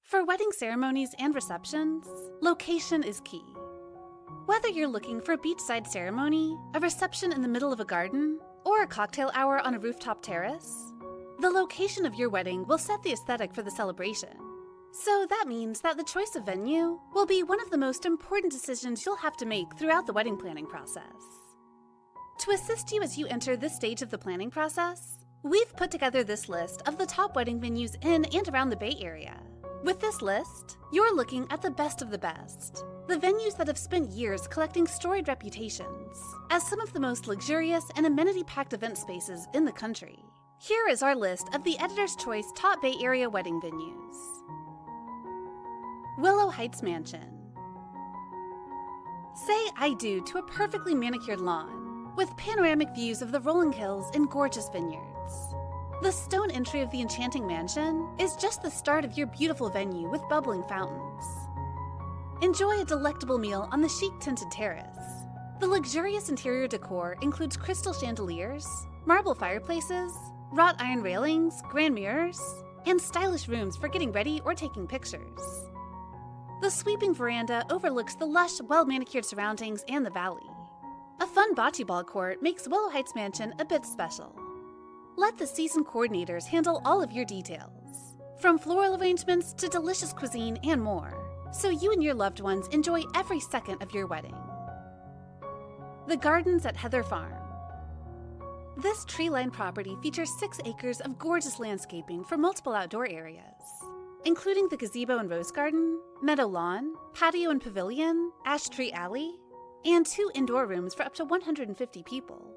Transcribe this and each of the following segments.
For wedding ceremonies and receptions, location is key. Whether you're looking for a beachside ceremony, a reception in the middle of a garden, or a cocktail hour on a rooftop terrace, the location of your wedding will set the aesthetic for the celebration. So that means that the choice of venue will be one of the most important decisions you'll have to make throughout the wedding planning process. To assist you as you enter this stage of the planning process, we've put together this list of the top wedding venues in and around the Bay Area. With this list, you're looking at the best of the best, the venues that have spent years collecting storied reputations as some of the most luxurious and amenity-packed event spaces in the country. Here is our list of the Editor's Choice top Bay Area wedding venues. Willow Heights Mansion. Say I do to a perfectly manicured lawn with panoramic views of the rolling hills and gorgeous vineyards. The stone entry of the enchanting mansion is just the start of your beautiful venue with bubbling fountains. Enjoy a delectable meal on the chic tinted terrace. The luxurious interior decor includes crystal chandeliers, marble fireplaces, wrought iron railings, grand mirrors, and stylish rooms for getting ready or taking pictures. The sweeping veranda overlooks the lush, well-manicured surroundings and the valley. A fun bocce ball court makes Willow Heights Mansion a bit special. Let the seasoned coordinators handle all of your details, from floral arrangements to delicious cuisine and more, so you and your loved ones enjoy every second of your wedding. The Gardens at Heather Farm. This tree-lined property features 6 acres of gorgeous landscaping for multiple outdoor areas, including the gazebo and rose garden, meadow lawn, patio and pavilion, ash tree alley, and 2 indoor rooms for up to 150 people.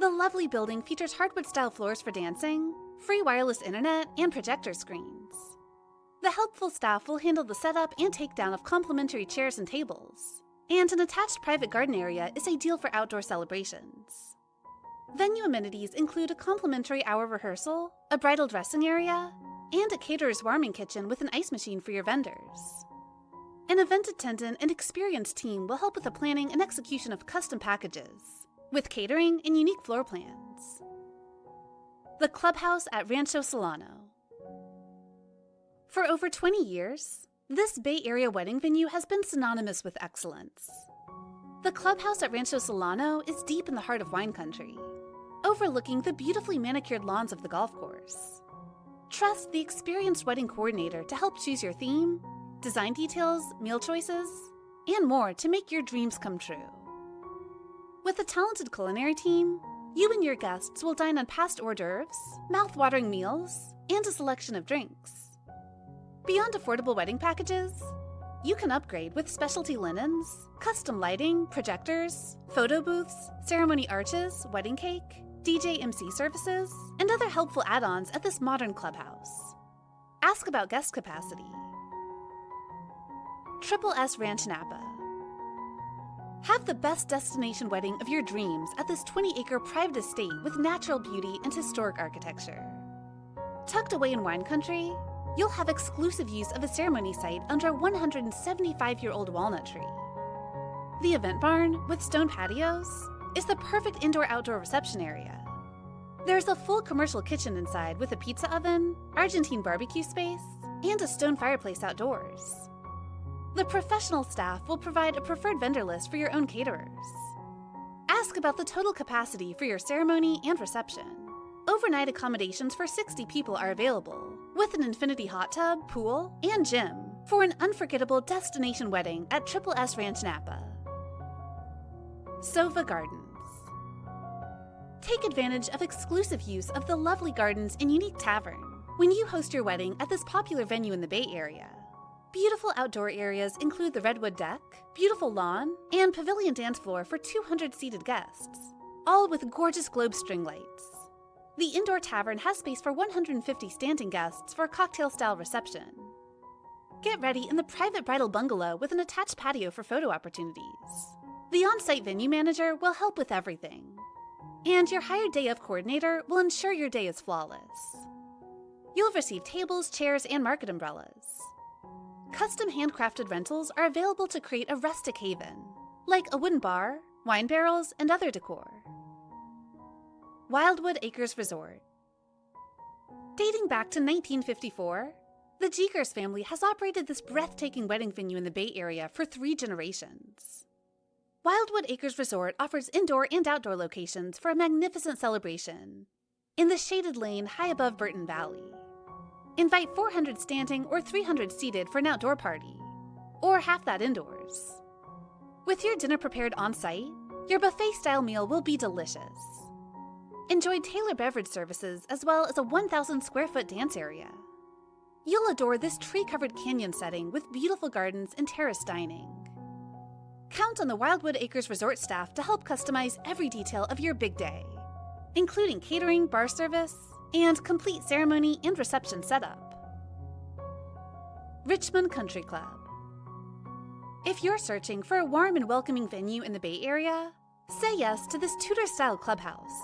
The lovely building features hardwood-style floors for dancing, free wireless internet, and projector screens. The helpful staff will handle the setup and takedown of complimentary chairs and tables, and an attached private garden area is ideal for outdoor celebrations. Venue amenities include a complimentary hour rehearsal, a bridal dressing area, and a caterer's warming kitchen with an ice machine for your vendors. An event attendant and experienced team will help with the planning and execution of custom packages, with catering and unique floor plans. The Clubhouse at Rancho Solano. For over 20 years, this Bay Area wedding venue has been synonymous with excellence. The Clubhouse at Rancho Solano is deep in the heart of wine country, overlooking the beautifully manicured lawns of the golf course. Trust the experienced wedding coordinator to help choose your theme, design details, meal choices, and more to make your dreams come true. With a talented culinary team, you and your guests will dine on past hors d'oeuvres, mouth-watering meals, and a selection of drinks. Beyond affordable wedding packages, you can upgrade with specialty linens, custom lighting, projectors, photo booths, ceremony arches, wedding cake, DJ MC services, and other helpful add-ons at this modern clubhouse. Ask about guest capacity. Triple S Ranch Napa. Have the best destination wedding of your dreams at this 20-acre private estate with natural beauty and historic architecture. Tucked away in wine country, you'll have exclusive use of a ceremony site under a 175-year-old walnut tree. The event barn, with stone patios, is the perfect indoor-outdoor reception area. There's a full commercial kitchen inside with a pizza oven, Argentine barbecue space, and a stone fireplace outdoors. The professional staff will provide a preferred vendor list for your own caterers. Ask about the total capacity for your ceremony and reception. Overnight accommodations for 60 people are available, with an infinity hot tub, pool, and gym for an unforgettable destination wedding at Triple S Ranch Napa. Sova Gardens. Take advantage of exclusive use of the lovely gardens and unique tavern when you host your wedding at this popular venue in the Bay Area. Beautiful outdoor areas include the redwood deck, beautiful lawn, and pavilion dance floor for 200 seated guests, all with gorgeous globe string lights. The indoor tavern has space for 150 standing guests for a cocktail-style reception. Get ready in the private bridal bungalow with an attached patio for photo opportunities. The on-site venue manager will help with everything, and your hired day of coordinator will ensure your day is flawless. You'll receive tables, chairs, and market umbrellas. Custom handcrafted rentals are available to create a rustic haven, like a wooden bar, wine barrels, and other decor. Wildwood Acres Resort. Dating back to 1954, The Jeekers family has operated this breathtaking wedding venue in the Bay Area for 3 generations. Wildwood Acres Resort offers indoor and outdoor locations for a magnificent celebration in the shaded lane high above Burton Valley. Invite 400 standing or 300 seated for an outdoor party, or half that indoors. With your dinner prepared on-site, your buffet-style meal will be delicious. Enjoy tailored beverage services as well as a 1,000-square-foot dance area. You'll adore this tree-covered canyon setting with beautiful gardens and terrace dining. Count on the Wildwood Acres Resort staff to help customize every detail of your big day, including catering, bar service, and complete ceremony and reception setup. Richmond Country Club. If you're searching for a warm and welcoming venue in the Bay Area, say yes to this Tudor-style clubhouse.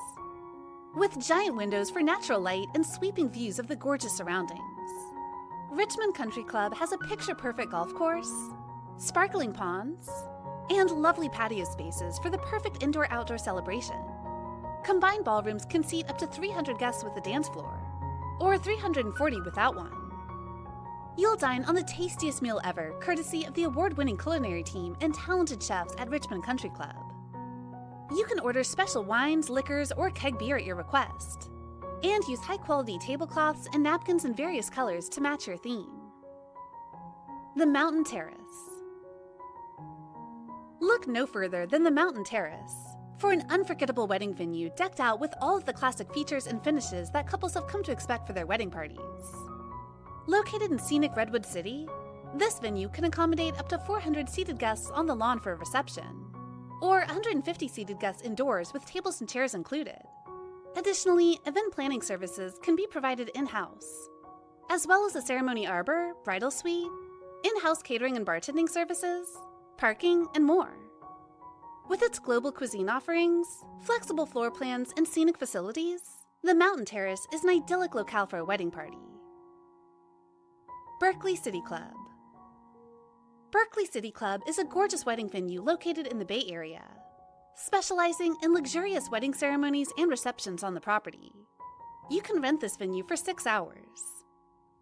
With giant windows for natural light and sweeping views of the gorgeous surroundings, Richmond Country Club has a picture-perfect golf course, sparkling ponds, and lovely patio spaces for the perfect indoor-outdoor celebration. Combined ballrooms can seat up to 300 guests with a dance floor, or 340 without one. You'll dine on the tastiest meal ever, courtesy of the award-winning culinary team and talented chefs at Richmond Country Club. You can order special wines, liquors, or keg beer at your request, and use high-quality tablecloths and napkins in various colors to match your theme. The Mountain Terrace. Look no further than the Mountain Terrace for an unforgettable wedding venue decked out with all of the classic features and finishes that couples have come to expect for their wedding parties. Located in scenic Redwood City, this venue can accommodate up to 400 seated guests on the lawn for a reception, or 150 seated guests indoors with tables and chairs included. Additionally, event planning services can be provided in-house, as well as a ceremony arbor, bridal suite, in-house catering and bartending services, parking, and more. With its global cuisine offerings, flexible floor plans, and scenic facilities, the Mountain Terrace is an idyllic locale for a wedding party. Barkley City Club. Barkley City Club is a gorgeous wedding venue located in the Bay Area, specializing in luxurious wedding ceremonies and receptions on the property. You can rent this venue for 6 hours,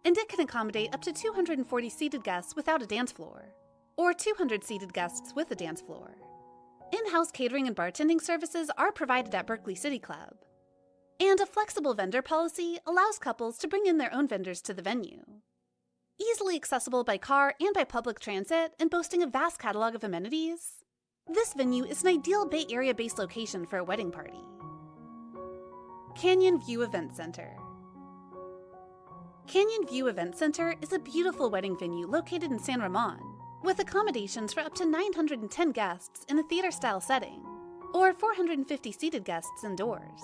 and it can accommodate up to 240 seated guests without a dance floor, or 200 seated guests with a dance floor. In-house catering and bartending services are provided at Barkley City Club, and a flexible vendor policy allows couples to bring in their own vendors to the venue. Easily accessible by car and by public transit and boasting a vast catalog of amenities, this venue is an ideal Bay Area-based location for a wedding party. Canyon View Event Center. Canyon View Event Center is a beautiful wedding venue located in San Ramon, with accommodations for up to 910 guests in a theater-style setting, or 450 seated guests indoors.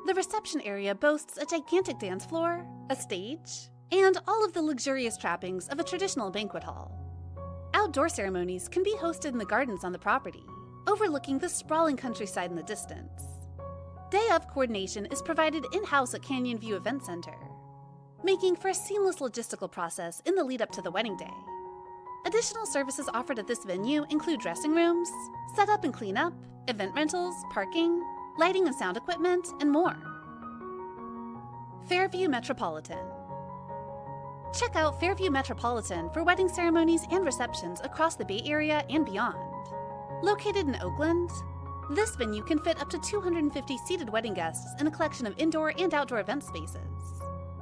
The reception area boasts a gigantic dance floor, a stage, and all of the luxurious trappings of a traditional banquet hall. Outdoor ceremonies can be hosted in the gardens on the property, overlooking the sprawling countryside in the distance. Day-of coordination is provided in-house at Canyon View Event Center, making for a seamless logistical process in the lead-up to the wedding day. Additional services offered at this venue include dressing rooms, setup and cleanup, event rentals, parking, lighting and sound equipment, and more. Fairview Metropolitan. Check out Fairview Metropolitan for wedding ceremonies and receptions across the Bay Area and beyond. Located in Oakland, this venue can fit up to 250 seated wedding guests in a collection of indoor and outdoor event spaces.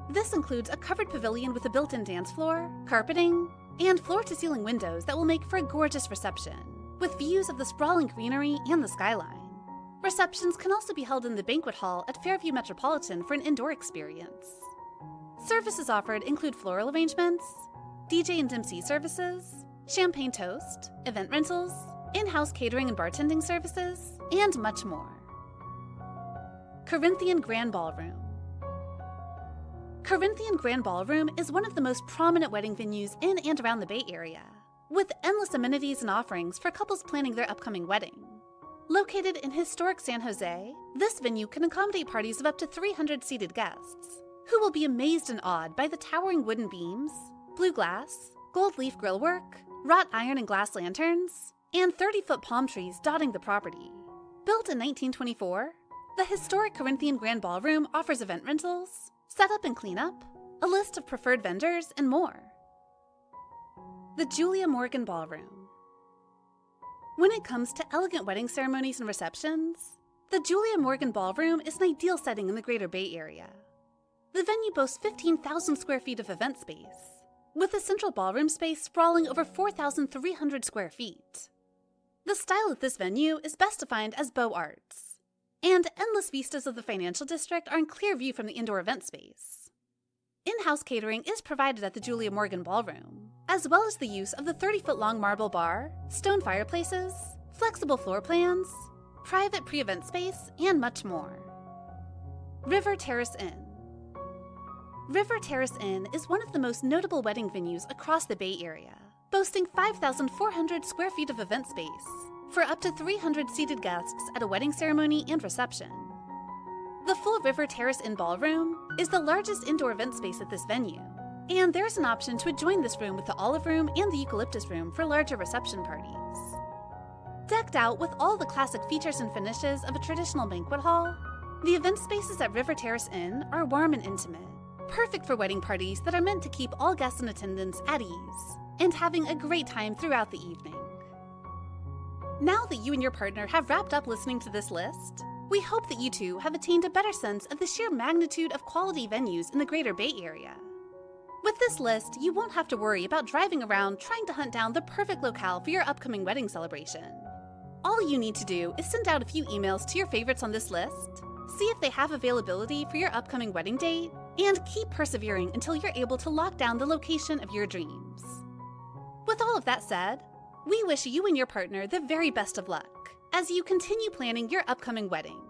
This includes a covered pavilion with a built-in dance floor, carpeting, and floor-to-ceiling windows that will make for a gorgeous reception, with views of the sprawling greenery and the skyline. Receptions can also be held in the banquet hall at Fairview Metropolitan for an indoor experience. Services offered include floral arrangements, DJ and MC services, champagne toast, event rentals, in-house catering and bartending services, and much more. Corinthian Grand Ballroom. Corinthian Grand Ballroom is one of the most prominent wedding venues in and around the Bay Area, with endless amenities and offerings for couples planning their upcoming wedding. Located in historic San Jose, this venue can accommodate parties of up to 300 seated guests, who will be amazed and awed by the towering wooden beams, blue glass, gold leaf grillwork, wrought iron and glass lanterns, and 30-foot palm trees dotting the property. Built in 1924, the historic Corinthian Grand Ballroom offers event rentals, setup and cleanup, a list of preferred vendors, and more. The Julia Morgan Ballroom. When it comes to elegant wedding ceremonies and receptions, the Julia Morgan Ballroom is an ideal setting in the Greater Bay Area. The venue boasts 15,000 square feet of event space, with a central ballroom space sprawling over 4,300 square feet. The style of this venue is best defined as Beaux Arts, and endless vistas of the financial district are in clear view from the indoor event space. In-house catering is provided at the Julia Morgan Ballroom, as well as the use of the 30-foot-long marble bar, stone fireplaces, flexible floor plans, private pre-event space, and much more. River Terrace Inn. River Terrace Inn is one of the most notable wedding venues across the Bay Area, boasting 5,400 square feet of event space for up to 300 seated guests at a wedding ceremony and reception. The full River Terrace Inn Ballroom is the largest indoor event space at this venue, and there's an option to adjoin this room with the Olive Room and the Eucalyptus Room for larger reception parties. Decked out with all the classic features and finishes of a traditional banquet hall, the event spaces at River Terrace Inn are warm and intimate, perfect for wedding parties that are meant to keep all guests in attendance at ease and having a great time throughout the evening. Now that you and your partner have wrapped up listening to this list, we hope that you too have attained a better sense of the sheer magnitude of quality venues in the Greater Bay Area. With this list, you won't have to worry about driving around trying to hunt down the perfect locale for your upcoming wedding celebration. All you need to do is send out a few emails to your favorites on this list, see if they have availability for your upcoming wedding date, and keep persevering until you're able to lock down the location of your dreams. With all of that said, we wish you and your partner the very best of luck as you continue planning your upcoming wedding.